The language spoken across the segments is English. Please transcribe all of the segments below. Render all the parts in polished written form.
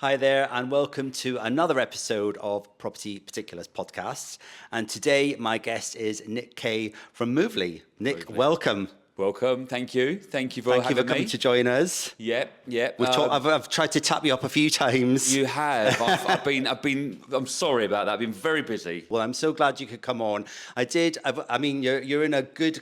Hi there, and welcome to another episode of Property Particulars Podcasts. And today, my guest is Nick K from Moveli. Nick, welcome. Welcome. Thank you. Thank you for having me. Coming to join us. Yep. I've tried to tap you up a few times. You have. I'm sorry about that. I've been very busy. Well, I'm so glad you could come on. You're in a good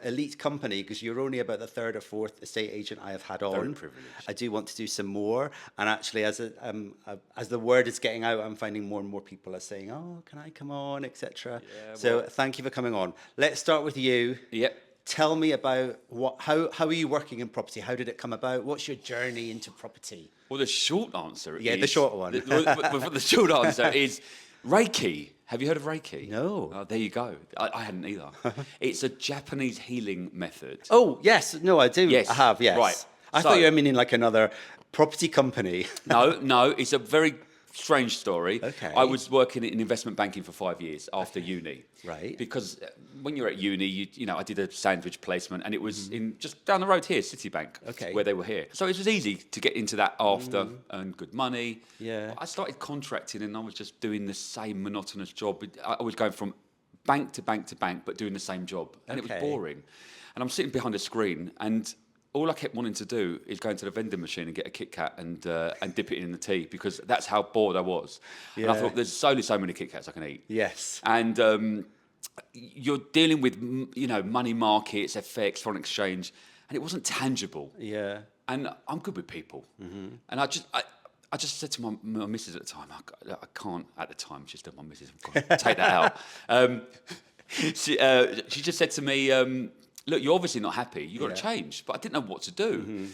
elite company because you're only about the third or fourth estate agent I have had on. Very privileged. I do want to do some more, and actually, as the word is getting out, I'm finding more and more people are saying, "Oh, can I come on?" etc. So thank you for coming on. Let's start with you. Yep. Tell me about how are you working in property? How did it come about? What's your journey into property? Well, the short answer is... the short one. The short answer is Reiki. Have you heard of Reiki? No. Oh, there you go. I hadn't either. It's a Japanese healing method. Oh, yes. No, I do. Yes. I have, yes. Right. I thought you were meaning like another property company. No. It's a very strange story. Okay. I was working in investment banking for 5 years after uni. Right. Because when you're at uni, you know, I did a sandwich placement, and it was in just down the road here, Citibank, where they were here. So it was easy to get into that after, earn good money. Yeah. I started contracting, and I was just doing the same monotonous job. I was going from bank to bank to bank, but doing the same job, and it was boring. And I'm sitting behind a screen, and all I kept wanting to do is go into the vending machine and get a Kit Kat and dip it in the tea, because that's how bored I was. Yeah. And I thought, there's only so many Kit Kats I can eat. Yes. And you're dealing with, money markets, FX, foreign exchange, and it wasn't tangible. Yeah. And I'm good with people. Mm-hmm. And I just said to my missus at the time, I can't, at the time, she's still my missus, I've got to take that out. She just said to me, look, you're obviously not happy. You've got to change. But I didn't know what to do. Mm-hmm.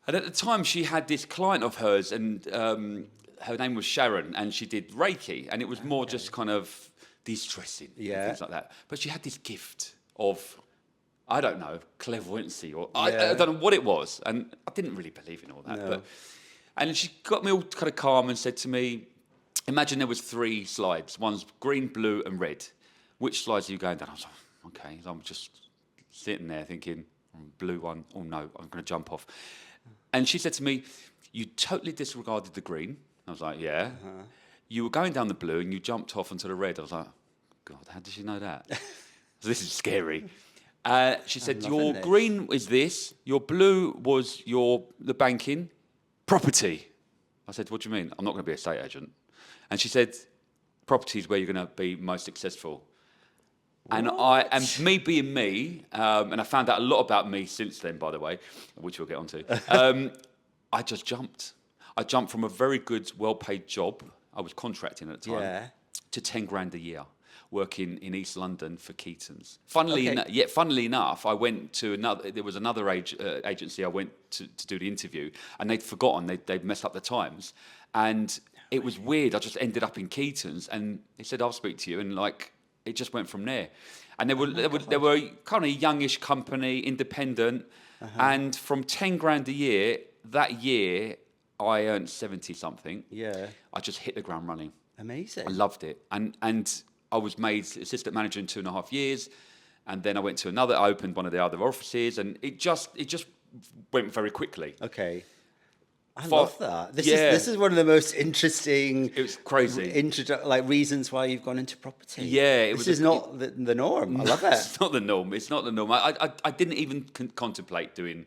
And at the time, she had this client of hers, and her name was Sharon, and she did Reiki. And it was more just kind of de-stressing and things like that. But she had this gift of, I don't know, clairvoyancy, or I don't know what it was. And I didn't really believe in all that. No. And she got me all kind of calm and said to me, imagine there was 3 slides. One's green, blue, and red. Which slides are you going down? I was like, okay. So I'm just sitting there thinking, blue one, oh no, I'm going to jump off. And she said to me, you totally disregarded the green. I was like, yeah. Uh-huh. You were going down the blue and you jumped off onto the red. I was like, God, how did she know that? So this is scary. She said, your green is this, your blue was the banking, property. I said, what do you mean? I'm not going to be a estate agent. And she said, property is where you're going to be most successful. And me being me, and I found out a lot about me since then, by the way, which we'll get onto. I just jumped. I jumped from a very good, well-paid job. I was contracting at the time to 10 grand a year, working in East London for Keaton's. Funnily enough, I went to there was another agency I went to do the interview, and they'd forgotten, they'd messed up the times, and it was weird. I just ended up in Keaton's, and they said, I'll speak to you, and it just went from there. And they were kind of a youngish company, independent, and from 10 grand a year, that year, I earned 70 something. Yeah. I just hit the ground running. Amazing. I loved it. And I was made assistant manager in 2.5 years. And then I went to I opened one of the other offices, and it just went very quickly. Okay. I love that. This is one of the most interesting. It was crazy. Reasons why you've gone into property. Yeah, this is not the norm. I love it. It's not the norm. It's not the norm. I didn't even contemplate doing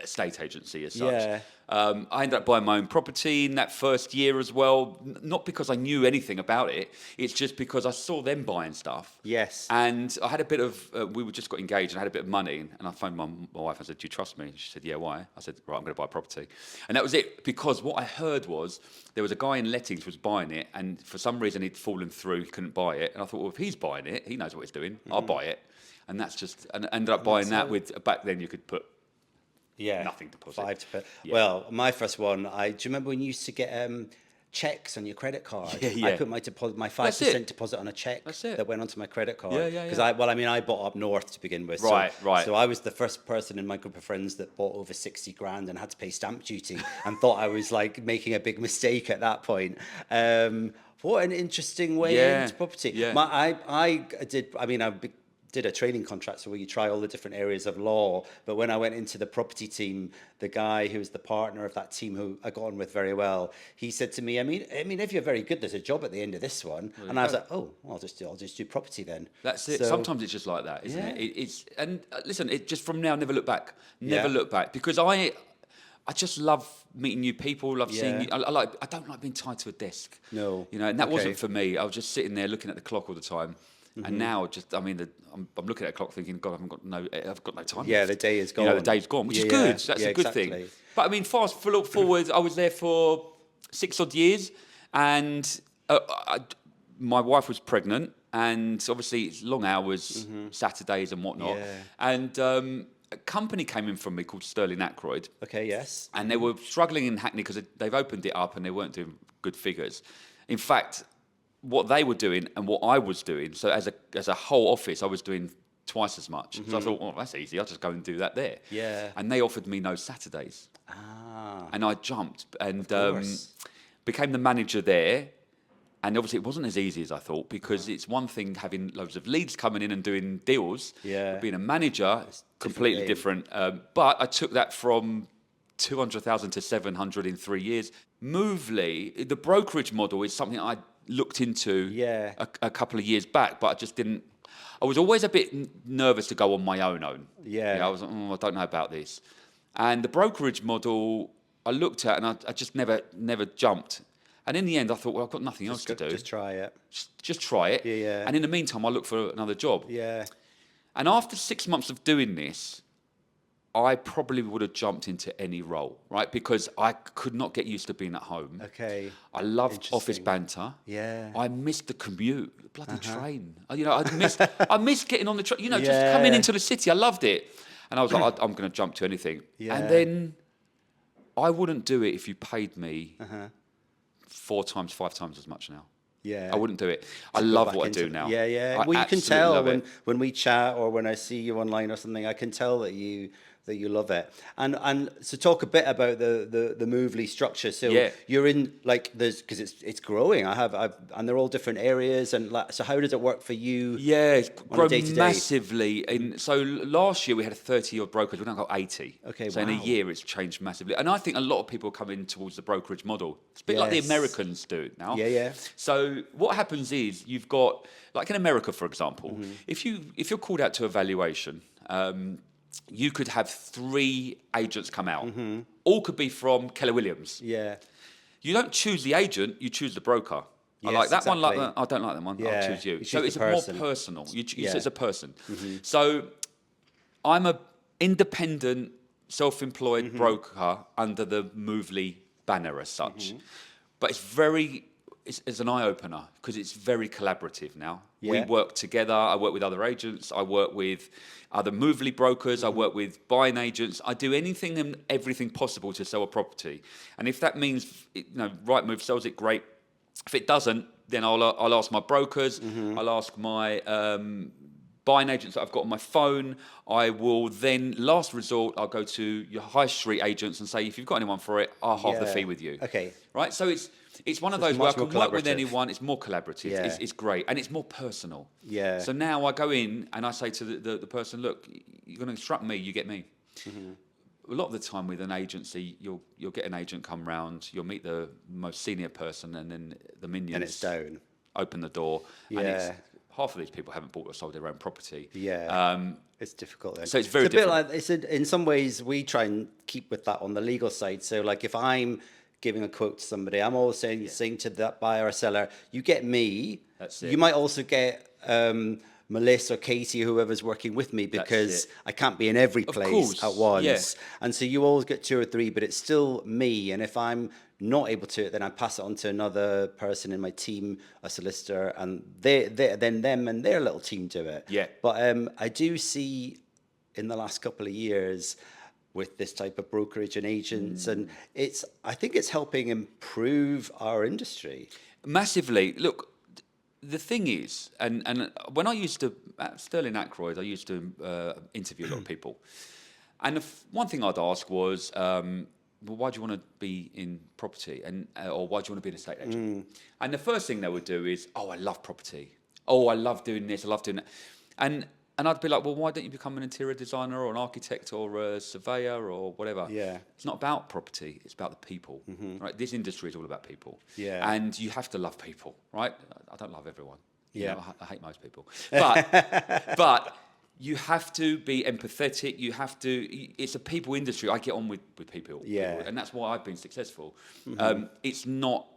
estate agency as such. Yeah. I ended up buying my own property in that first year as well. Not because I knew anything about it. It's just because I saw them buying stuff. Yes. And I had a bit of, we just got engaged and I had a bit of money. And I phoned my wife and said, do you trust me? She said, yeah, why? I said, right, I'm going to buy property. And that was it. Because what I heard was there was a guy in lettings who was buying it. And for some reason he'd fallen through, he couldn't buy it. And I thought, well, if he's buying it, he knows what he's doing. I'll buy it. And and I ended up buying that with, back then you could put nothing deposit. 5 to put. Yeah. Well, my first one, do you remember when you used to get checks on your credit card? Yeah. I put my 5% deposit on a check that went onto my credit card. Because I bought up north to begin with. Right. So I was the first person in my group of friends that bought over 60 grand and had to pay stamp duty and thought I was making a big mistake at that point. What an interesting way into property. Yeah. I did a training contract, so where you try all the different areas of law. But when I went into the property team, the guy who was the partner of that team, who I got on with very well, he said to me, I mean, if you're very good, there's a job at the end of this one. And I was like, oh, I'll just do property then. That's it. So, sometimes it's just like that, isn't it? Listen, it just from now, never look back. Never look back, because I just love meeting new people. Love seeing you. I don't like being tied to a desk. No, and that wasn't for me. I was just sitting there looking at the clock all the time. And now, I'm looking at the clock thinking, God, I've got no time. Yeah, the day is gone. The day's gone, which is good. That's a good thing. But I mean, fast forward, I was there for 6 odd years, and my wife was pregnant, and obviously it's long hours, Saturdays and whatnot. Yeah. And a company came in from me called Sterling Ackroyd. Okay, yes. And they were struggling in Hackney because they've opened it up and they weren't doing good figures. In fact, what they were doing and what I was doing, so as a whole office, I was doing twice as much. So I thought, well, that's easy. I'll just go and do that there. Yeah. And they offered me no Saturdays. And I jumped and became the manager there. And obviously it wasn't as easy as I thought, because it's one thing having loads of leads coming in and doing deals. Yeah. Being a manager, completely different. But I took that from 200,000 to 700 in 3 years. Moveli, the brokerage model, is something I looked into a couple of years back, but I just didn't. I was always a bit nervous to go on my own. I was like, I don't know about this. And the brokerage model I looked at, and I just never jumped. And in the end, I thought, well, I've got nothing else to do. Just try it. Just try it. Yeah. And in the meantime, I look for another job. Yeah. And after 6 months of doing this, I probably would have jumped into any role, right? Because I could not get used to being at home. Okay. I loved office banter. Yeah. I missed the commute, the bloody train. I missed getting on the train. Just coming into the city. I loved it. And I was like, I'm going to jump to anything. Yeah. And then I wouldn't do it if you paid me 4 times, 5 times as much now. Yeah. I wouldn't do it. I love what I do now. Yeah. Well, you can tell when we chat or when I see you online or something, I can tell that you love it. And so talk a bit about the Moveli structure. So you're in, like, because it's growing. And they're all different areas. And so how does it work for you? Yeah, it's grown massively. So last year we had 30 odd brokers. We've now got 80. Okay, so in a year it's changed massively. And I think a lot of people are coming towards the brokerage model. It's a bit like the Americans do now. Yeah. So what happens is you've got, like in America, for example, if you're called out to a valuation, you could have 3 agents come out. All could be from Keller Williams. Yeah. You don't choose the agent, you choose the broker. Yes, I like that one, like that. I don't like that one, I'll choose you. So it's more personal. You choose as a person. So I'm an independent, self-employed broker under the Moveli banner as such. But it's an eye-opener because it's very collaborative now. We work together. I work with other agents. I work with other Moveli brokers. I work with buying agents. I do anything and everything possible to sell a property. And if that means, Rightmove sells it, great. If it doesn't, then I'll ask my brokers. I'll ask my buying agents that I've got on my phone. I will then, last resort, I'll go to your high street agents and say, if you've got anyone for it, I'll halve the fee with you. Okay. Right? So it's one of those where I can work with anyone. It's more collaborative. Yeah. It's great. And it's more personal. Yeah. So now I go in and I say to the person, look, you're going to instruct me, you get me. A lot of the time with an agency, you'll get an agent come round, you'll meet the most senior person, and then the minions... And it's down. Open the door. Yeah. And half of these people haven't bought or sold their own property. Yeah. It's difficult then. So it's very different. A bit like, in some ways, we try and keep with that on the legal side. So like if I'm giving a quote to somebody, I'm always saying to that buyer or seller, you get me. That's it. You might also get Melissa or Katie, whoever's working with me, because I can't be in every place at once. Yeah. And so you always get 2 or 3, but it's still me. And if I'm not able to, then I pass it on to another person in my team, a solicitor, and then them and their little team do it. Yeah. But I do see in the last couple of years with this type of brokerage and agents, and I think it's helping improve our industry. Massively. Look, the thing is, and when I used to, at Sterling Ackroyd, I used to interview a lot of people. And one thing I'd ask was, well, why do you want to be in property? Or why do you want to be an estate agent? And the first thing they would do is, oh, I love property. Oh, I love doing this, I love doing that. And And I'd be like, well, why don't you become an interior designer or an architect or a surveyor or whatever? Yeah. It's not about property. It's about the people, right? This industry is all about people. Yeah. And you have to love people, right? I don't love everyone. Yeah. You know, I hate most people. But you have to be empathetic. You have to, it's a people industry. I get on with people. Yeah. And that's why I've been successful. It's not,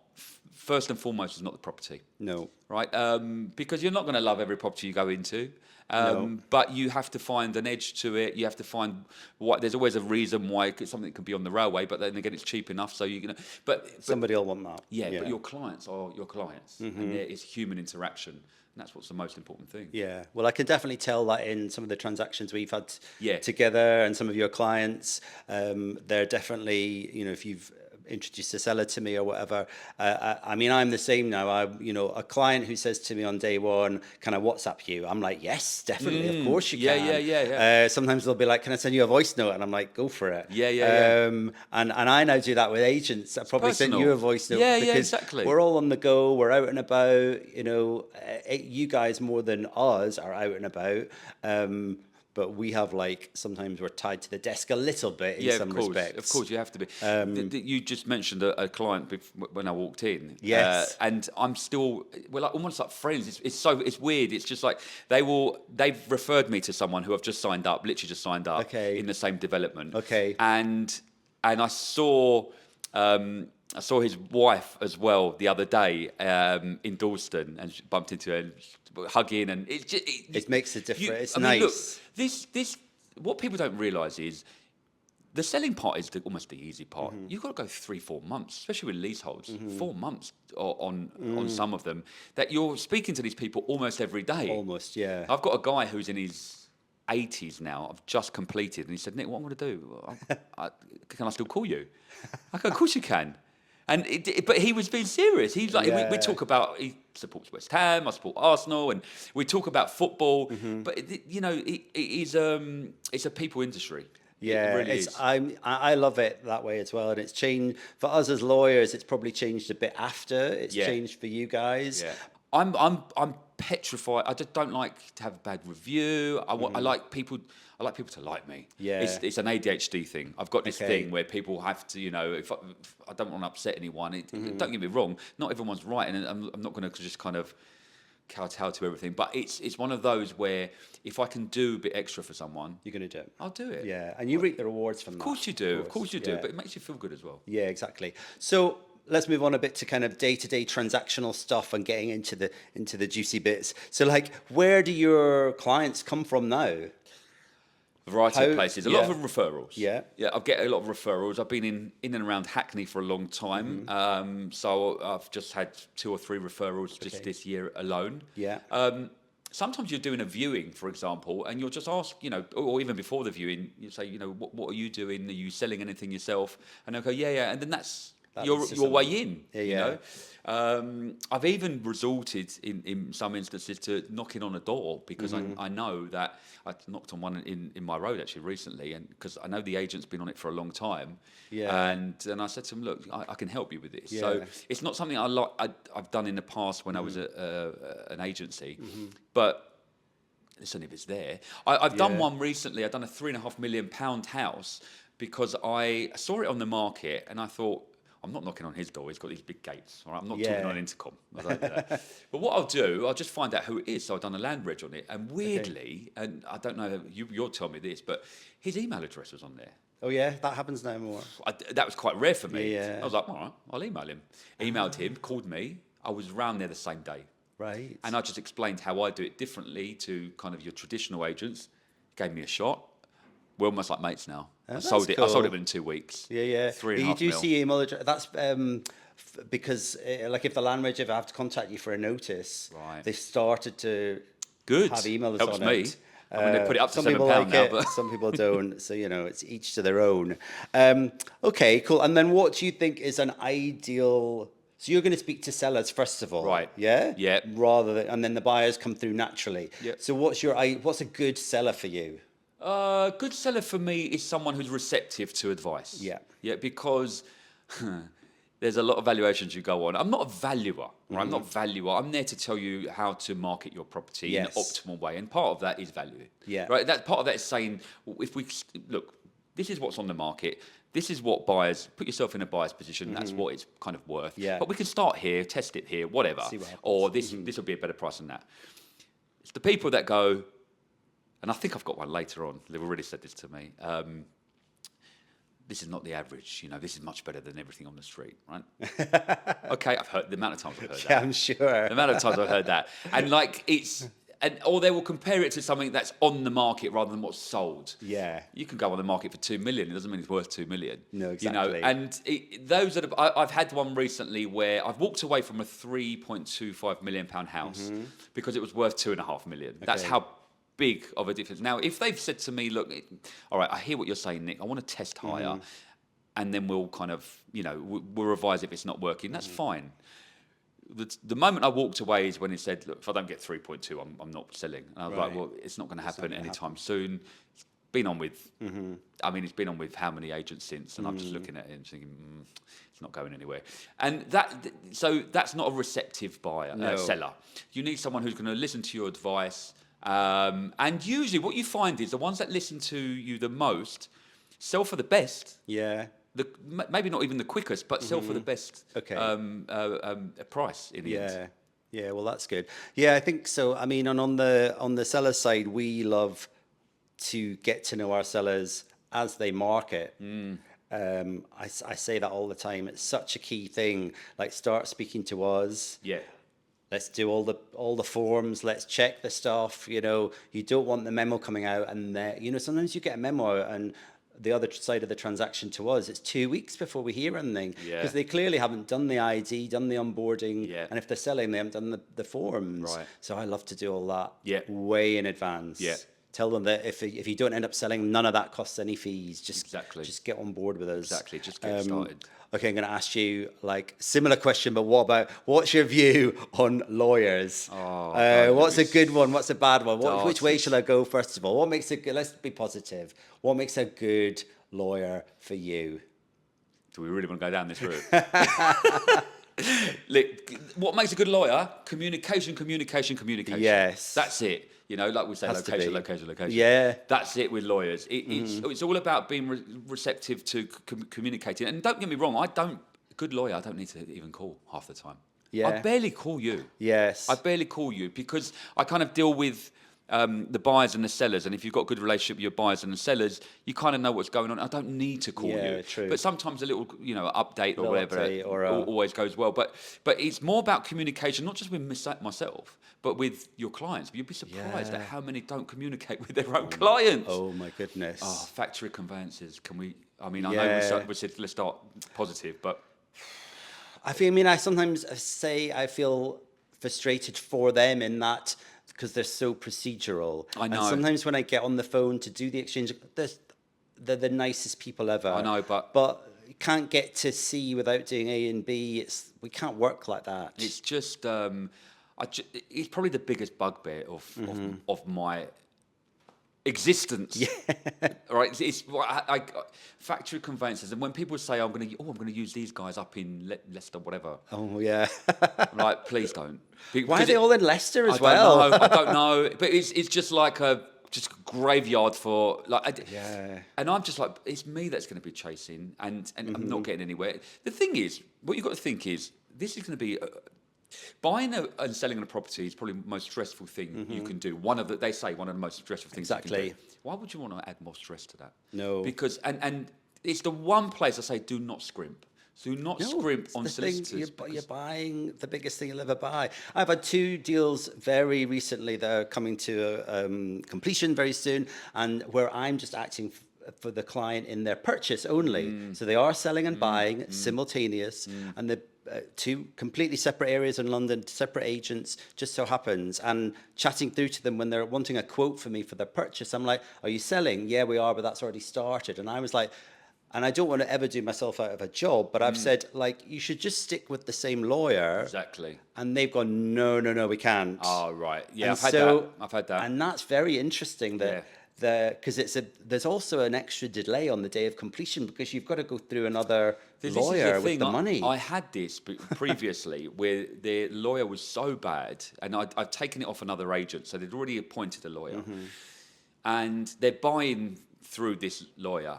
first and foremost, it's not the property. No. Right? Because you're not going to love every property you go into. No. But you have to find an edge to it. You have to find there's always a reason why something can be on the railway, but then again, it's cheap enough. So you're gonna, but somebody will want that. Yeah, but your clients are your clients, and there is human interaction, and that's what's the most important thing. Yeah, well, I can definitely tell that in some of the transactions we've had together, and some of your clients. They're definitely, if you've introduced a seller to me or whatever. I mean, I'm the same now. A client who says to me on day one, "Can I WhatsApp you?" I'm like, "Yes, definitely, of course you can." Yeah. Sometimes they'll be like, "Can I send you a voice note?" And I'm like, "Go for it." Yeah. And I now do that with agents. I probably send you a voice note because exactly. We're all on the go. We're out and about. You guys more than us are out and about. But we have sometimes we're tied to the desk a little bit in some respects. Of course, you have to be. You just mentioned a client when I walked in. Yes. And I'm still, we're almost like friends. It's weird. It's just like they've referred me to someone who I've just signed up, literally just signed up in the same development. Okay. And I saw his wife as well the other day in Dalston, and she bumped into her and hugging, and it makes a difference. It's nice. Look, this what people don't realise is the selling part is almost the easy part. You've got to go 3-4 months, especially with leaseholds, 4 months on some of them, that you're speaking to these people almost every day. Almost, yeah. I've got a guy who's in his 80s now. I've just completed, and he said, "Nick, what I'm going to do? Can I still call you?" I go, "Of course you can." But he was being serious. He's like, we talk about, he supports West Ham, I support Arsenal, and we talk about football. But it's a people industry. Yeah, it really is. I love it that way as well, and it's changed for us as lawyers. It's probably changed a bit after it's changed for you guys. Yeah. I'm petrified. I just don't like to have a bad review. I like people. I like people to like me. Yeah. It's an ADHD thing. I've got this thing where people have to, if I don't want to upset anyone. Don't get me wrong. Not everyone's right, and I'm not going to just kind of kowtow to everything. But it's one of those where if I can do a bit extra for someone, you're going to do it. I'll do it. Yeah, and you reap the rewards from that. Of course you do. Of course you do. But it makes you feel good as well. Yeah, exactly. So let's move on a bit to kind of day-to-day transactional stuff and getting into the juicy bits. So where do your clients come from now? Variety of places. A lot of them referrals. Yeah. I get a lot of referrals. I've been in and around Hackney for a long time. So I've just had 2 or 3 referrals just this year alone. Yeah. Sometimes you're doing a viewing, for example, and you'll just ask, or even before the viewing, you say, what are you doing? Are you selling anything yourself? And they'll go, yeah. And then that's your way in, you know. I've even resorted in some instances to knocking on a door because I know that I knocked on one in my road actually recently, and because I know the agent's been on it for a long time, and I said to him, look, I can help you with this. Yeah. So it's not something I've done in the past when I was at an agency, but listen, if it's there, I've done one recently. I've done a £3.5 million house because I saw it on the market and I thought, I'm not knocking on his door. He's got these big gates. All right? I'm not talking on intercom. I don't do that. But what I'll do, I'll just find out who it is. So I've done a land reg on it. And weirdly, and I don't know, you'll tell me this, but his email address was on there. Oh, yeah? That happens now more. That was quite rare for me. Yeah. I was like, all right, I'll email him. Emailed him, called me. I was round there the same day. Right. And I just explained how I do it differently to kind of your traditional agents. Gave me a shot. We're almost like mates now. I sold it within 2 weeks. Yeah. 3.5 You do mil. see email address. That's because if the land reg ever have to contact you for a notice, they started to have emails Helps on me. it. I mean, they put it up to some people £7 like now, it, but some people don't. So it's each to their own. Okay, cool. And then what do you think is an ideal? So you're going to speak to sellers first of all, right? Yeah. Yeah. And then the buyers come through naturally. Yep. So what's a good seller for you? Good seller for me is someone who's receptive to advice. Yeah. Yeah, because there's a lot of valuations you go on. I'm not a valuer, right? I'm not a valuer. I'm there to tell you how to market your property in an optimal way, and part of that is value. Yeah. Right. That part of that is saying, well, if we look, this is what's on the market. This is what buyers put yourself in a buyer's position. That's what it's kind of worth. Yeah. But we can start here, test it here, whatever. See what happens. Or this will be a better price than that. It's the people that go, and I think I've got one later on. They've already said this to me. This is not the average, this is much better than everything on the street, right? Okay, I've heard the amount of times I've heard that. Yeah, I'm sure. The amount of times I've heard that. And or they will compare it to something that's on the market rather than what's sold. Yeah. You can go on the market for 2 million. It doesn't mean it's worth 2 million. No, exactly. I've had one recently where I've walked away from a £3.25 million house because it was worth 2.5 million. Okay. That's how big of a difference. Now, if they've said to me, look, all right, I hear what you're saying, Nick, I want to test higher, and then we'll kind of, we'll revise if it's not working, that's fine. The moment I walked away is when he said, look, if I don't get 3.2, I'm not selling. And I was like, well, it's not going to happen anytime soon. It's been on with, it's been on with how many agents since, and I'm just looking at it and thinking, it's not going anywhere. And so that's not a receptive seller. You need someone who's going to listen to your advice. And usually what you find is the ones that listen to you the most sell for the best. Yeah. Maybe not even the quickest, but sell for the best price in the end. Yeah, well, that's good. Yeah, I think so. I mean, and on the seller side, we love to get to know our sellers as they market. I say that all the time. It's such a key thing. Like, start speaking to us. Yeah. Let's do all the forms. Let's check the stuff. You don't want the memo coming out, and sometimes you get a memo out, and the other side of the transaction to us, it's 2 weeks before we hear anything, because they clearly haven't done the ID, done the onboarding, and if they're selling, they haven't done the forms. Right. So I love to do all that way in advance. Yeah. Tell them that if you don't end up selling, none of that costs any fees. Just get on board with us. Exactly, just get started. Okay, I'm going to ask you similar question, but what's your view on lawyers? What's a good one? What's a bad one? Which way shall I go first of all? What makes let's be positive. What makes a good lawyer for you? Do we really want to go down this route? Look, what makes a good lawyer? Communication. Yes. That's it. Like we say, location. Yeah. That's it with lawyers. It's all about being receptive to communicating. And don't get me wrong, good lawyer, I don't need to even call half the time. Yeah. I barely call you. Yes. I barely call you because I kind of deal with the buyers and the sellers. And if you've got a good relationship with your buyers and the sellers, you kind of know what's going on. I don't need to call you. True. But sometimes a little, update or whatever always goes well. But it's more about communication, not just with myself, but with your clients. You'd be surprised at how many don't communicate with their own clients. Oh my goodness. Factory conveyances. I know we said let's start positive, but I sometimes say I feel frustrated for them in that, because they're so procedural. I know. And sometimes when I get on the phone to do the exchange, they're the nicest people ever. I know, but you can't get to C without doing A and B. We can't work like that. It's just it's probably the biggest bugbear of my existence. Yeah. Right. It's factory conveyances, and when people say I'm going to use these guys up in Leicester, whatever. Oh yeah. I'm like, please don't. Why are they all in Leicester as well? I don't know. But it's just like a graveyard for and I'm just like, it's me that's going to be chasing, and I'm not getting anywhere. The thing is, what you've got to think is, this is going to be buying and selling a property is probably the most stressful thing you can do. They say one of the most stressful things you can do. Why would you want to add more stress to that? No. Because and it's the one place I say, do not scrimp. Do not scrimp on solicitors. You're buying the biggest thing you'll ever buy. I've had 2 deals very recently that are coming to completion very soon, and where I'm just acting for the client in their purchase only. So they are selling and buying simultaneous, and the 2 completely separate areas in London, separate agents, just so happens. And chatting through to them when they're wanting a quote for me for their purchase, I'm like, are you selling? Yeah, we are, but that's already started. And I was like, and I don't want to ever do myself out of a job, but I've said, you should just stick with the same lawyer. Exactly. And they've gone, no, we can't. Oh, right. Yeah, I've had that. And that's very interesting that because there's also an extra delay on the day of completion because you've got to go through another lawyer with the money. I had this previously where the lawyer was so bad, and I'd taken it off another agent, so they'd already appointed a lawyer, and they're buying through this lawyer,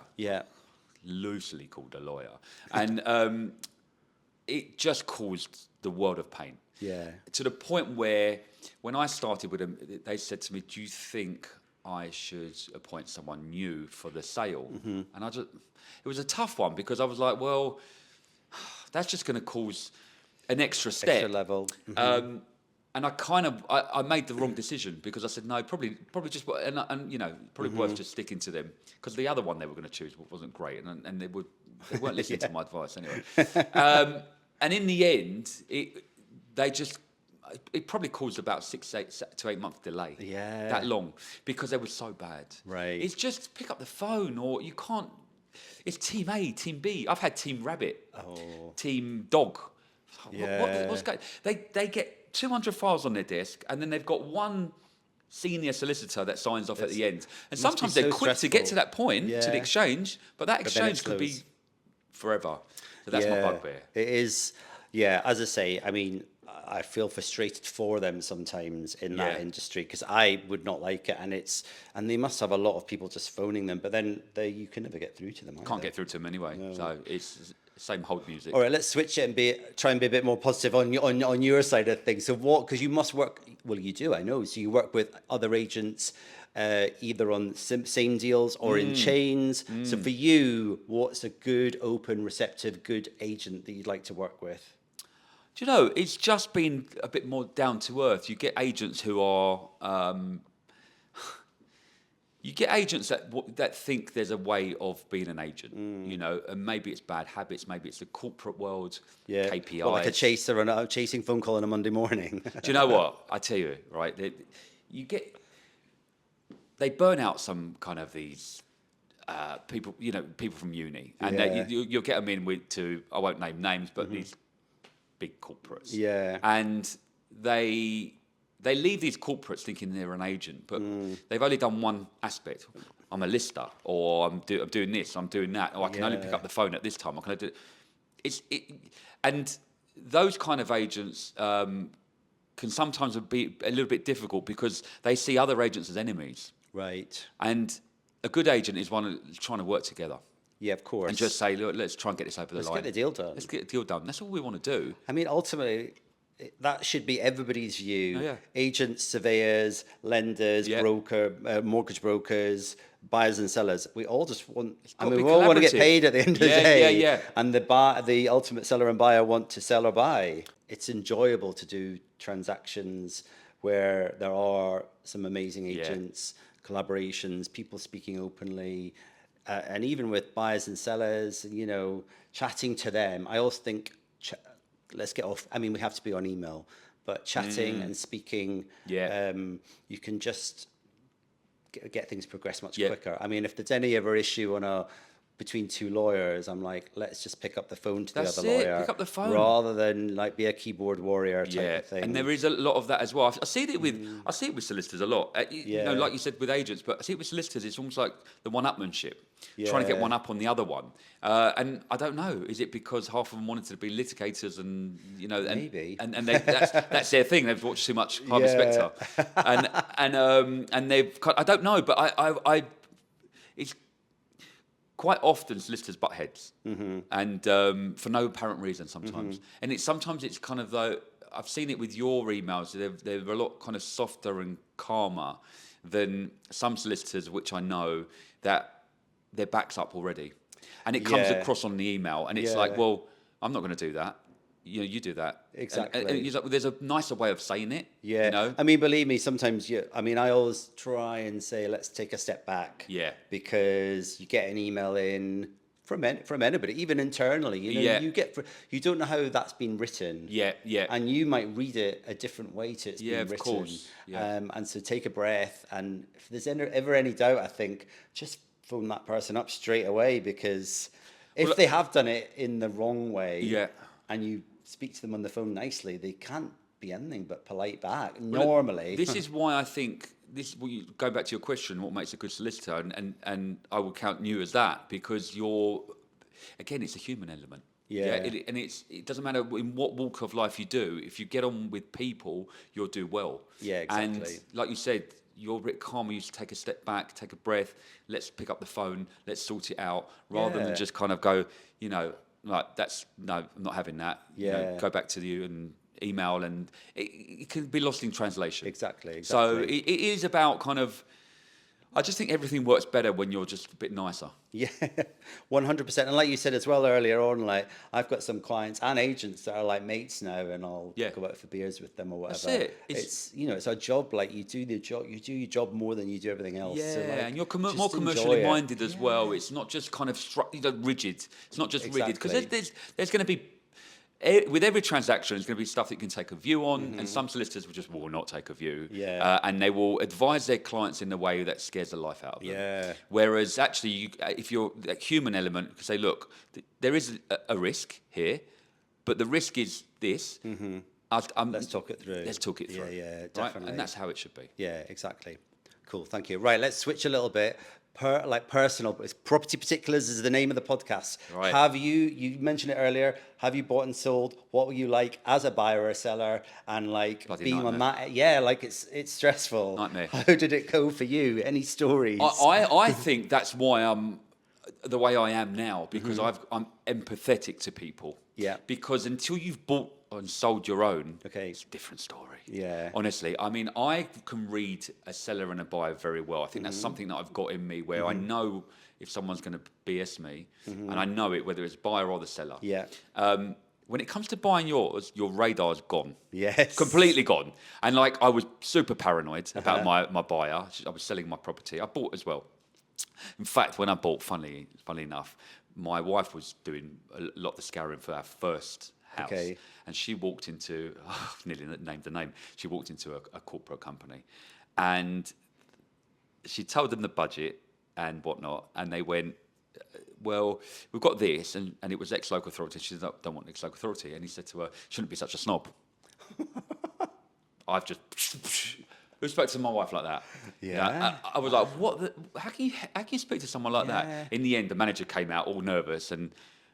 loosely called a lawyer, and it just caused the world of pain. Yeah. To the point where when I started with them, they said to me, "Do you think I should appoint someone new for the sale?" And it was a tough one because I was like, well, that's just going to cause an extra step. Extra level. And I made the wrong decision because I said, no, probably just, and you know, probably worth just sticking to them because the other one they were going to choose wasn't great. And they weren't listening to my advice anyway. And in the end, it probably caused about 6 to 8 month delay. Yeah. That long because they were so bad. Right. It's just pick up the phone, or you can't. It's team A, team B. I've had team rabbit, team dog. Yeah. What's going? They get 200 files on their desk, and then they've got one senior solicitor that signs off at the end. And sometimes they're quick to get to that point, to the exchange, but that exchange could be forever. So that's my bugbear. It is. Yeah, as I say, I mean, I feel frustrated for them sometimes in that industry because I would not like it, and they must have a lot of people just phoning them, but then you can never get through to them. Can't get through to them anyway, so it's same hold music. All right, let's switch it and try and be a bit more positive on your side of things. So because you must work, well, you do, I know. So you work with other agents, either on same deals or in chains. So for you, what's a good, open, receptive, good agent that you'd like to work with? Do you know, it's just been a bit more down to earth. You get agents who are, that think there's a way of being an agent, you know, and maybe it's bad habits, maybe it's the corporate world, KPIs. Well, like a chaser on a chasing phone call on a Monday morning. Do you know what? I tell you, right, they burn out some kind of these people, you know, people from uni, and you'll get them in I won't name names, but these big corporates. Yeah. And they leave these corporates thinking they're an agent, but they've only done one aspect. I'm a lister, or I'm doing this, I'm doing that, or I can only pick up the phone at this time. I can only do and those kind of agents can sometimes be a little bit difficult because they see other agents as enemies. Right. And a good agent is one trying to work together. Yeah, of course. And just say, look, let's try and get this over the line. Let's get the deal done. Let's get the deal done. That's all we want to do. I mean, ultimately, that should be everybody's view. Oh, yeah. Agents, surveyors, lenders, mortgage brokers, buyers and sellers. We all just want. We all want to get paid at the end of the day. Yeah. And the ultimate seller and buyer want to sell or buy. It's enjoyable to do transactions where there are some amazing agents, collaborations, people speaking openly. And even with buyers and sellers, you know, chatting to them, I also think, let's get off. I mean, we have to be on email, but chatting and speaking, you can just get things progress much quicker. I mean, if there's any ever issue between two lawyers, I'm like, let's just pick up the phone to the other lawyer. Pick up the phone. Rather than like be a keyboard warrior type of thing. And there is a lot of that as well. I see it with solicitors a lot. You know, like you said with agents, but I see it with solicitors, it's almost like the one-upmanship. Trying to get one up on the other one. And I don't know, is it because half of them wanted to be litigators and, you know, maybe. And that's their thing. They've watched too much Harvey Specter. And they've, I don't know, but I it's quite often solicitors butt heads, and for no apparent reason sometimes. And sometimes it's kind of though, I've seen it with your emails, they're a lot kind of softer and calmer than some solicitors, which I know that their back's up already. And it comes across on the email, and it's like, well, I'm not going to do that. You know, you do that. Exactly. And it's like, well, there's a nicer way of saying it. Yeah. You know? I mean, believe me, sometimes I always try and say, let's take a step back. Yeah. Because you get an email in from anybody, even internally. You know, you don't know how that's been written. Yeah. And you might read it a different way to it's been written. Of course. Yeah. And so take a breath. And if there's ever any doubt, I think just phone that person up straight away, because if they have done it in the wrong way, and you speak to them on the phone nicely, they can't be anything but polite back normally. This is why I think go back to your question, what makes a good solicitor, and I will count you as that, because again, it's a human element. It doesn't matter in what walk of life you do. If you get on with people, you'll do well. Yeah, exactly. And like you said, you're a bit calmer. You take a step back, take a breath. Let's pick up the phone. Let's sort it out, rather than just kind of go, like I'm not having that. Go back to you and email, and it can be lost in translation. Exactly. So it is about kind of. I just think everything works better when you're just a bit nicer. Yeah, 100%. And like you said as well earlier on, like I've got some clients and agents that are like mates now, and I'll go out for beers with them or whatever. That's it. It's it's a job. Like you do your job more than you do everything else. Yeah, so like, and you're more commercially minded as well. It's not just kind of rigid. It's not just rigid, because there's going to be. With every transaction, there's going to be stuff that you can take a view on, and some solicitors will not take a view, and they will advise their clients in a way that scares the life out of them. Yeah. Whereas actually, if you're that human element, you can say, look, there is a risk here, but the risk is this. Let's talk it through. Let's talk it through. Yeah, definitely. Right? And that's how it should be. Yeah, exactly. Cool, thank you. Right, let's switch a little bit. Personal, it's Property Particulars is the name of the podcast. Right. Have you mentioned it earlier, have you bought and sold? What were you like as a buyer or a seller? And like Bloody being nightmare. on that, like it's stressful. Nightmare. How did it go for you? Any stories? I think that's why I'm the way I am now, because I'm empathetic to people. Yeah. Because until you've bought and sold your own, it's a different story. Yeah. Honestly, I mean, I can read a seller and a buyer very well. I think that's something that I've got in me, where I know if someone's going to BS me, and I know it, whether it's buyer or the seller. Yeah. When it comes to buying yours, your radar's gone. Yes. Completely gone. And like, I was super paranoid about my buyer. I was selling my property. I bought as well. In fact, when I bought, funnily enough, my wife was doing a lot of the scouring for our first house. Okay. And she walked into, I've nearly named the name, she walked into a corporate company, and she told them the budget and whatnot, and they went, well, we've got this, and it was ex-local authority. She said, don't want ex-local authority. And he said to her, shouldn't be such a snob. I've just... Who spoke to my wife like that? Yeah. I was like, what? How can you speak to someone like that? In the end, the manager came out all nervous, and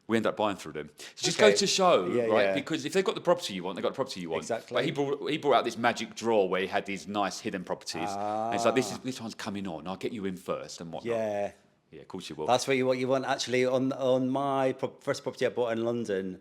we ended up buying through them. So just go to show, right? Yeah. Because if they've got the property you want, they've got the property you want. Exactly. But he brought out this magic drawer where he had these nice hidden properties. And it's like, this one's coming on. I'll get you in first and whatnot. Yeah. Yeah, of course you will. That's what you want. Actually, on my first property I bought in London,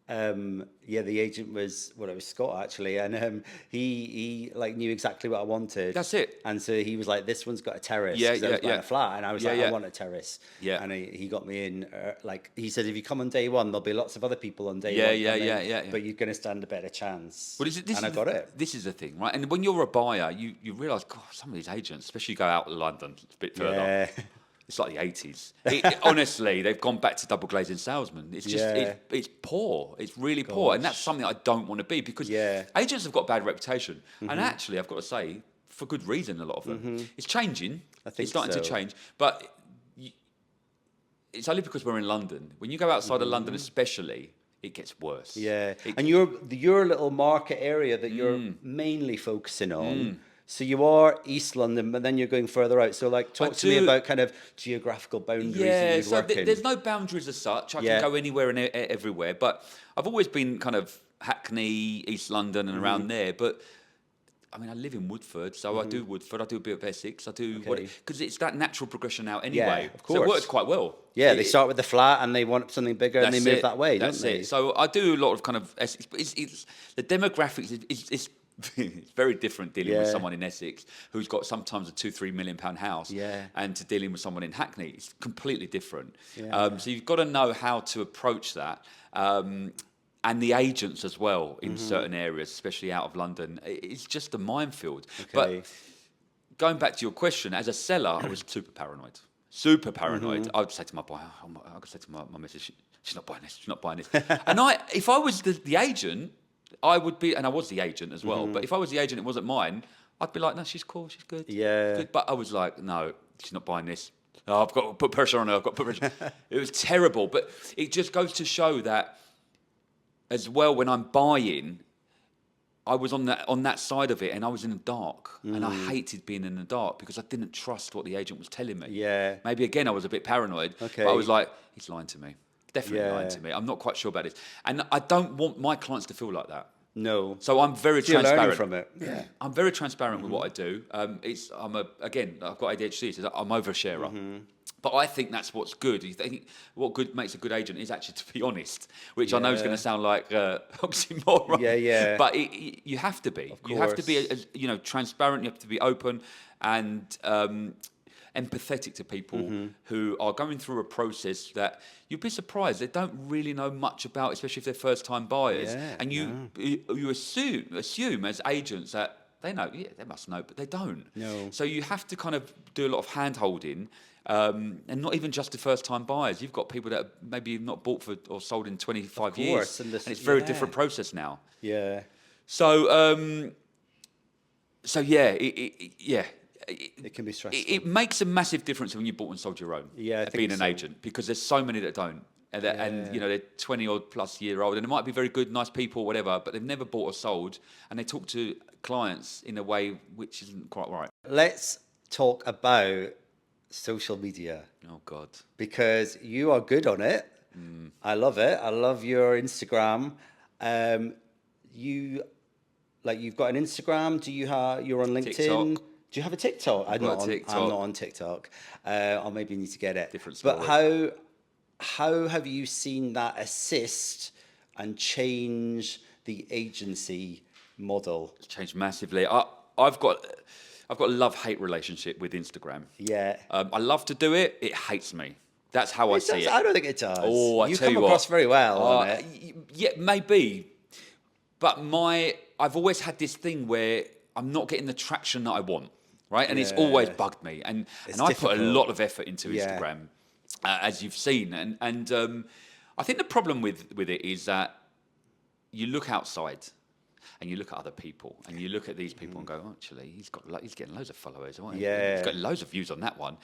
the agent was it was Scott actually, and he like knew exactly what I wanted. That's it. And so he was like, "This one's got a terrace." Yeah, I was buying a flat, and I was I want a terrace. Yeah. And he got me in. Like he said, if you come on day one, there'll be lots of other people on day one. Yeah. But you're going to stand a better chance. Well, I got it. This is the thing, right? And when you're a buyer, you realise, God, some of these agents, especially you go out to London a bit further. Yeah. It's like the 80s. Honestly, they've gone back to double glazing salesmen. It's just, it's poor. It's really poor. And that's something I don't want to be, because agents have got a bad reputation. And actually, I've got to say, for good reason, a lot of them. It's changing. I think it's starting to change. But it's only because we're in London. When you go outside of London especially, it gets worse. Yeah. And your little market area that you're mainly focusing on, so you are East London, but then you're going further out. So, like, talk to me about kind of geographical boundaries. Yeah, that you work in. There's no boundaries as such. I can go anywhere and everywhere. But I've always been kind of Hackney, East London, and around there. But I mean, I live in Woodford, so I do Woodford. I do a bit of Essex. I do because it's that natural progression out anyway. Yeah, of course. So it works quite well. Yeah, they start with the flat and they want something bigger and they move that way. That's it. So I do a lot of kind of Essex, but it's the demographics. It's it's very different dealing with someone in Essex who's got sometimes a £2-3 million house, and to dealing with someone in Hackney. It's completely different. Yeah. So you've got to know how to approach that. And the agents as well in certain areas, especially out of London. It's just a minefield. Okay. But going back to your question, as a seller, I was super paranoid. I would say to my buyer, I would say to my missus, she's not buying this, she's not buying this. And if I was the agent, I would be, and I was the agent as well, but if I was the agent, it wasn't mine, I'd be like, no, she's cool, she's good. Yeah. Good. But I was like, no, she's not buying this. Oh, I've got to put pressure on her, It was terrible. But it just goes to show that as well, when I'm buying, I was on that side of it, and I was in the dark, and I hated being in the dark because I didn't trust what the agent was telling me. Yeah. Maybe again I was a bit paranoid. Okay. But I was like, he's lying to me. Definitely lying to me. I'm not quite sure about this, and I don't want my clients to feel like that. No. So I'm very You're transparent learning from it. Yeah. I'm very transparent with what I do. I've got ADHD, so I'm oversharer. But I think that's what's good. You think what good makes a good agent is actually to be honest, which I know is going to sound like oxymoron. Yeah. But you have to be. You have to be, transparent. You have to be open and empathetic to people who are going through a process that you'd be surprised they don't really know much about, especially if they're first-time buyers. Yeah, and you assume as agents that they know, they must know, but they don't. No. So you have to kind of do a lot of hand-holding. And not even just the first-time buyers. You've got people that are maybe not bought for or sold in 25 years, and it's a very different process now. Yeah. So, it can be stressful. It makes a massive difference when you bought and sold your own. Yeah, I think being an agent, because there's so many that don't, and they're 20-odd plus year old, and they might be very good, nice people, whatever, but they've never bought or sold, and they talk to clients in a way which isn't quite right. Let's talk about social media. Oh God. Because you are good on it. I love it. I love your Instagram. You've got an Instagram. You're on LinkedIn? TikTok. Do you have a TikTok? I'm not on TikTok. I'll maybe need to get it. Different story. But how have you seen that assist and change the agency model? It's changed massively. I've got a love-hate relationship with Instagram. Yeah. I love to do it. It hates me. That's how I see it. I don't think it does. Oh, you come across very well on it. Yeah, maybe. But I've always had this thing where I'm not getting the traction that I want, right? And it's always bugged me. And I put a lot of effort into Instagram, as you've seen. And I think the problem with it is that you look outside and you look at other people, and you look at these people and go, oh, actually, he's getting loads of followers. Yeah. He's got loads of views on that one.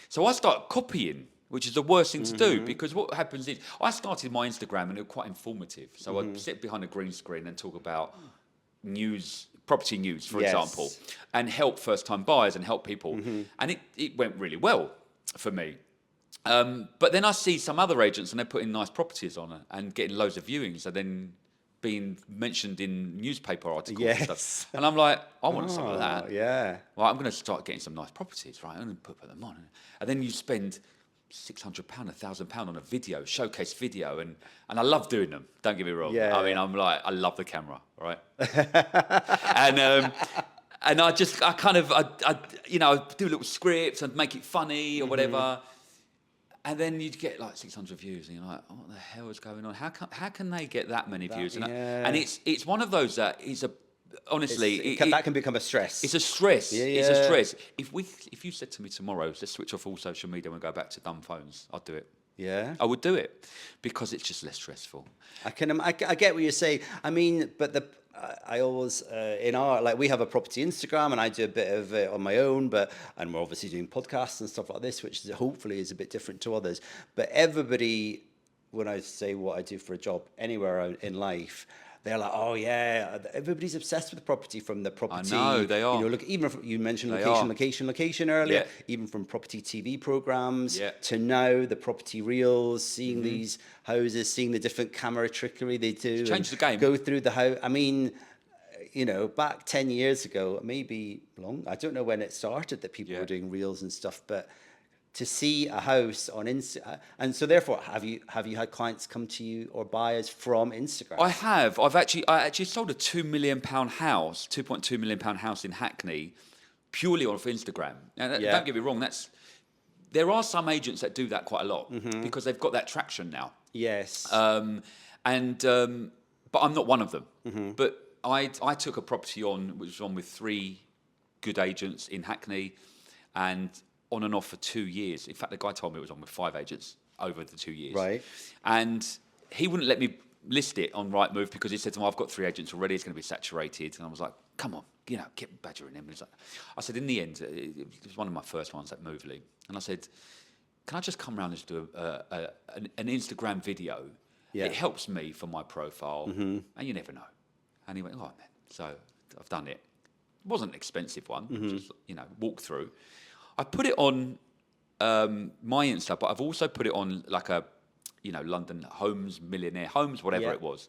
So I start copying, which is the worst thing to do, because what happens is I started my Instagram and it was quite informative. So I'd sit behind a green screen and talk about property news, for example, and help first-time buyers and help people. And it went really well for me. But then I see some other agents and they're putting nice properties on it and getting loads of viewings, and then being mentioned in newspaper articles and stuff. And I'm like, I want some of that. Yeah. Well, I'm going to start getting some nice properties, right? I'm going to put them on. And then you spend £600, £1,000 on a video, showcase video, and I love doing them. Don't get me wrong. Yeah. I mean, I love the camera, right? and I do little scripts and make it funny or whatever. And then you'd get like 600 views, and you're like, oh, what the hell is going on? How can they get that many views? And it's one of those that is honestly, that can become a stress. It's a stress. Yeah. It's a stress. If you said to me tomorrow, let's switch off all social media and go back to dumb phones, I'd do it. Yeah, I would do it because it's just less stressful. I get what you're saying. I mean, but I always we have a property Instagram, and I do a bit of it on my own, and we're obviously doing podcasts and stuff like this, which hopefully is a bit different to others. But everybody, when I say what I do for a job anywhere in life, they're like, oh yeah, everybody's obsessed with the property, from the property. I know, they are. Look, even you mentioned location earlier, even from property TV programs to now the property reels, seeing these houses, seeing the different camera trickery they do. It's changed the game. Go through the house. I mean, back 10 years ago, maybe I don't know when it started that people were doing reels and stuff, but to see a house on Insta, and so therefore, have you had clients come to you or buyers from Instagram? I have. I actually sold a £2 million house, £2.2 million house in Hackney, purely off Instagram. Now, don't get me wrong. There are some agents that do that quite a lot because they've got that traction now. Yes. But I'm not one of them. But I took a property on, which was on with 3 good agents in Hackney, and on and off for 2 years. In fact, the guy told me it was on with 5 agents over the 2 years. Right. And he wouldn't let me list it on Rightmove because he said to me, I've got 3 agents already, it's going to be saturated. And I was like, come on, keep badgering him. I said, in the end, it was one of my first ones at Moveli. And I said, can I just come around and do an Instagram video? Yeah. It helps me for my profile, and you never know. And he went, all right, man. So I've done it. It wasn't an expensive one, just, walk through. I put it on my Insta, but I've also put it on like a, London Homes, Millionaire Homes, whatever it was.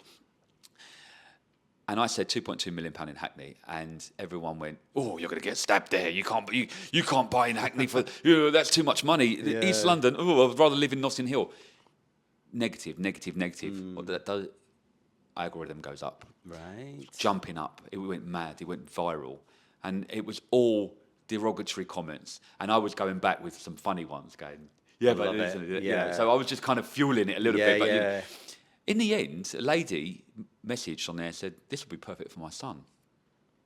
And I said £2.2 million in Hackney, and everyone went, "Oh, you're going to get stabbed there. You can't buy in Hackney for that's too much money. East London. Oh, I'd rather live in Notting Hill." Negative. What that does, algorithm goes up, right? Jumping up. It went mad. It went viral, and it was all derogatory comments. And I was going back with some funny ones, going, "Yeah, but So I was just kind of fueling it a little bit. But in the end, a lady messaged on there and said, "This would be perfect for my son."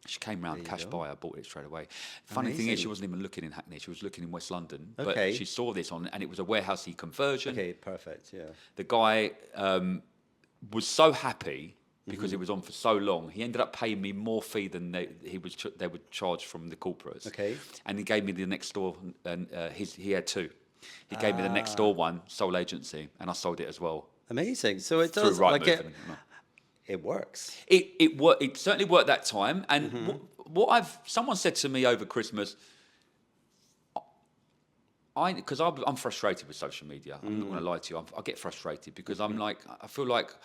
She came round, cash buyer, bought it straight away. Funny thing is, she wasn't even looking in Hackney. She was looking in West London. But she saw this on, and it was a warehousey conversion. Okay, perfect, yeah. The guy was so happy because it was on for so long. He ended up paying me more fee than they would charge from the corporates. Okay. And he gave me the next door, and he had two. He gave me the next door one, sole agency, and I sold it as well. Amazing. So it does it works. It certainly worked that time. And someone said to me over Christmas, because I'm frustrated with social media. I'm not going to lie to you. I get frustrated because I feel like I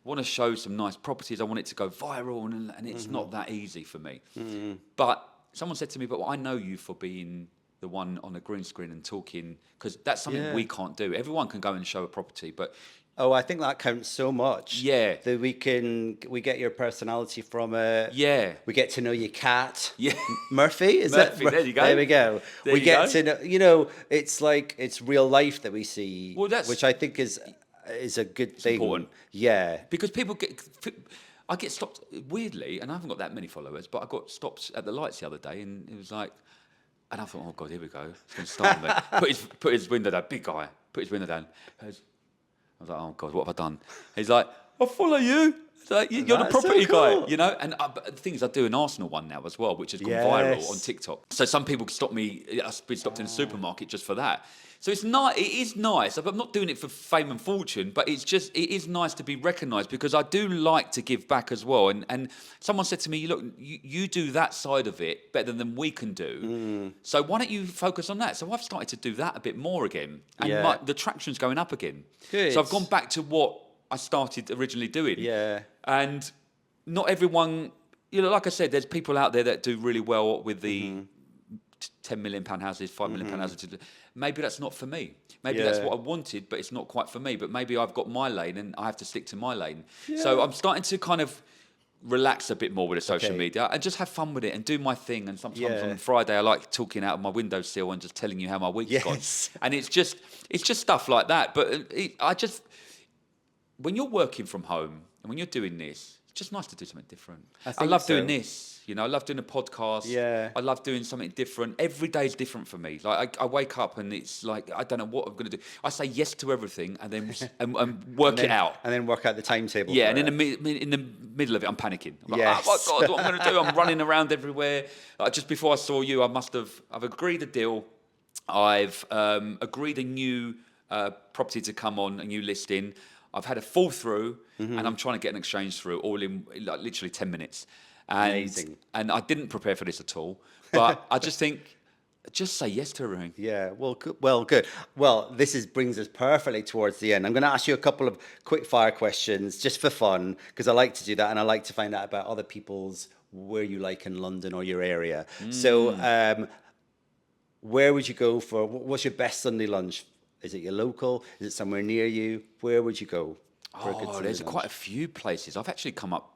want to show some nice properties. I want it to go viral, and it's not that easy for me. But someone said to me, "But I know you for being the one on a green screen and talking, because that's something we can't do. Everyone can go and show a property, but." Oh, I think that counts so much. Yeah. That we get your personality from it. Yeah. We get to know your cat. Yeah. Murphy, Murphy, there you go. There we go. We get to know, it's like, it's real life that we see, which I think is a good thing. Important. Yeah. Because I get stopped, weirdly, and I haven't got that many followers, but I got stopped at the lights the other day, and it was like, and I thought, oh God, here we go. It's going to start me. Put his window down, big guy, put his window down. I was like, oh God, what have I done? He's like, I follow you. It's like, you're the property guy, And the thing is, I do an Arsenal one now as well, which has gone viral on TikTok. So some people stop me. I've been stopped in a supermarket just for that. So it's nice. It is nice. I'm not doing it for fame and fortune, but it is nice to be recognised, because I do like to give back as well. And someone said to me, look, you do that side of it better than we can do. So why don't you focus on that? So I've started to do that a bit more again, and the traction's going up again. Good. So I've gone back to what I started originally doing. Yeah. And not everyone, like I said, there's people out there that do really well with the £10 million houses, £5 million houses. Maybe that's not for me. Maybe that's what I wanted, but it's not quite for me. But maybe I've got my lane and I have to stick to my lane. Yeah. So I'm starting to kind of relax a bit more with the social media and just have fun with it and do my thing. And sometimes on Friday I like talking out of my windowsill and just telling you how my week's gone. And it's just stuff like that. But when you're working from home and when you're doing this, it's just nice to do something different. I love doing this. I love doing a podcast. Yeah. I love doing something different. Every day is different for me. Like I wake up and it's like, I don't know what I'm going to do. I say yes to everything and then and work it out. And then work out the timetable. Yeah, and in the middle of it, I'm panicking. I'm like, oh my God, what am I going to do? I'm running around everywhere. Just before I saw you, I've agreed a deal. I've agreed a new property to come on, a new listing. I've had a fall through and I'm trying to get an exchange through all in like literally 10 minutes. Amazing. And I didn't prepare for this at all, but I just think, just say yes to everything. Yeah, good. Well, this brings us perfectly towards the end. I'm going to ask you a couple of quick fire questions just for fun, because I like to do that and I like to find out about other people's, where you like in London or your area. So where would you go for, what's your best Sunday lunch? Is it your local? Is it somewhere near you? Where would you go for a good Sunday there's lunch? Quite a few places. I've actually come up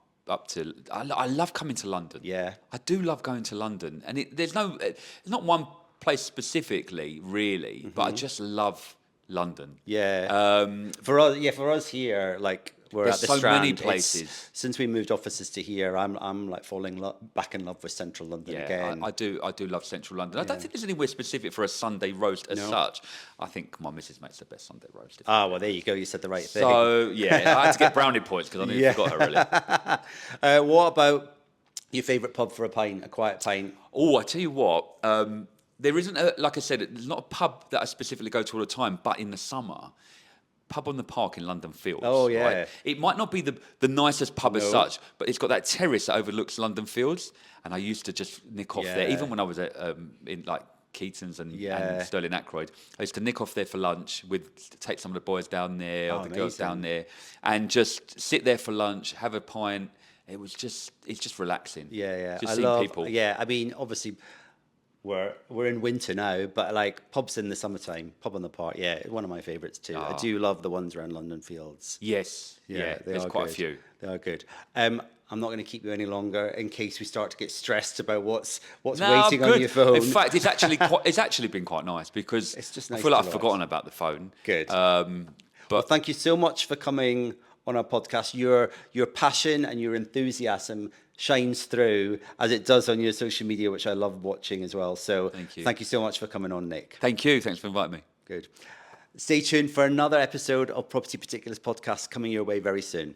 to. I love coming to London. Yeah, I do love going to London, and there's not one place specifically really, but I just love London. Yeah. For us here, like we're there's at the so Strand. many places. Since we moved offices to here, I'm like falling back in love with Central London again. I do love Central London. I don't think there's anywhere specific for a Sunday roast as such. I think my missus makes the best Sunday roast. Well, there you go. You said the right thing. So yeah, I had to get brownie points because I nearly forgot her really. What about your favourite pub for a pint, a quiet pint? Oh, I tell you what. There isn't like I said, there's not a pub that I specifically go to all the time, but in the summer, pub on the park in London Fields. Oh, yeah. Right? It might not be the nicest pub as such, but it's got that terrace that overlooks London Fields. And I used to just nick off there, even when I was at in like Keaton's and Sterling Ackroyd. I used to nick off there for lunch, take some of the boys down there or the girls down there, and just sit there for lunch, have a pint. It's just relaxing. Yeah. Just seeing people. Yeah, I mean, obviously, we're in winter now, but like pubs in the summertime, pub on the park, one of my favourites too. I do love the ones around London Fields. Yes, there's quite a few. They are good. I'm not going to keep you any longer in case we start to get stressed about what's waiting on your phone. In fact, it's actually been quite nice because it's just nice I feel like I've forgotten about the phone. Good. But thank you so much for coming on our podcast. Your passion and your enthusiasm shines through as it does on your social media, which I love watching as well. So thank you so much for coming on, Nick. Thank you. Thanks for inviting me. Good. Stay tuned for another episode of Property Particulars podcast coming your way very soon.